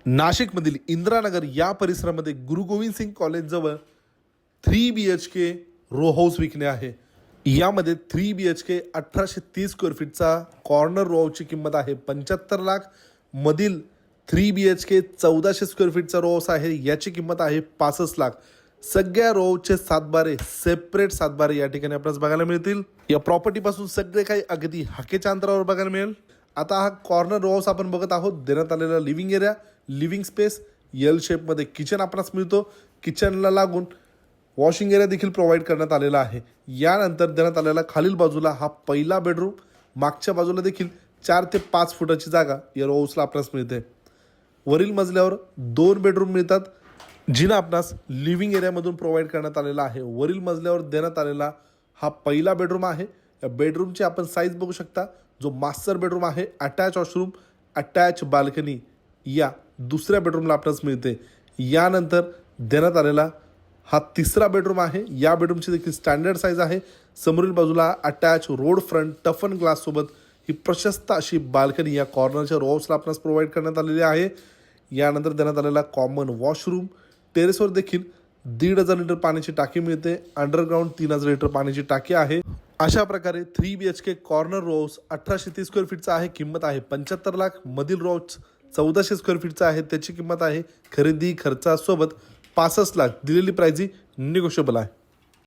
नाशिकमधील इंदिरानगर या परिसरामध्ये गुरु गोविंद सिंग कॉलेजजवळ 3 BHK रो हाऊस विकणे आहे। यामध्ये 3 BHK 1830 स्क्वेअर फीटचा कॉर्नर रो हाऊसची किंमत आहे 75 लाख। मधील 3 BHK 1400 स्क्वेअर फीटचा रो हाऊस आहे, याची किंमत आहे 65 लाख। सगळ्या रो हाऊसचे सातबारे सेपरेट सातबारे या ठिकाणी आपल्याला बघायला मिळतील। या प्रॉपर्टीपासून सगळे काही अगदी हाकेच्या अंतरावर बघायला मिळेल। आता हा कॉर्नर रो हाऊस आपण बघत आहोत। देण्यात आलेला living area, living space, L शेपमध्ये किचन आपणास मिळतो। किचनला लागून वॉशिंग एरिया देखील प्रोव्हाइड करण्यात आलेला आहे। यानंतर देण्यात आलेला खालील बाजूला हा पहिला बेडरूम, मागच्या बाजूला देखील 4 ते 5 फुटाची जागा या रो हाऊसला आपणास मिळते। वरील मजल्यावर 2 बेडरूम मिळतात, जिना आपणास लिव्हिंग एरियामधून प्रोव्हाइड करण्यात आलेला आहे। वरील मजल्यावर देण्यात आलेला हा पहिला बेडरूम आहे। या बेडरूमची आपण साईज बघू शकता। जो मास्टर बेडरूम आहे, अटॅच वॉशरूम, अटॅच बाल्कनी या दुसऱ्या बेडरूमला आपल्यास मिळते। यानंतर देण्यात आलेला हा तिसरा बेडरूम आहे। या बेडरूमची देखील स्टँडर्ड साईज आहे। समोरील बाजूला अटॅच रोड फ्रंट टफन ग्लास सोबत ही प्रशस्त अशी बाल्कनी या कॉर्नरच्या रो हाऊसला आपल्यास प्रोव्हाइड करण्यात आलेली आहे। यानंतर देण्यात आलेला कॉमन वॉशरूम, टेरेसवर देखील 1,500 लिटर पाण्याची टाकी मिळते। अंडरग्राउंड 3,000 लिटर पाण्याची टाकी आहे। अशा प्रकारे 3 BHK corner row house 1830 square फीटचा आहे, किंमत आहे 75 लाख। मधील रो हाऊस 1400 स्क्वेअर फीटचा आहे, त्याची किंमत आहे खरेदी खर्चासोबत 65 लाख। दिलेली प्राइस निगोशिएबल आहे।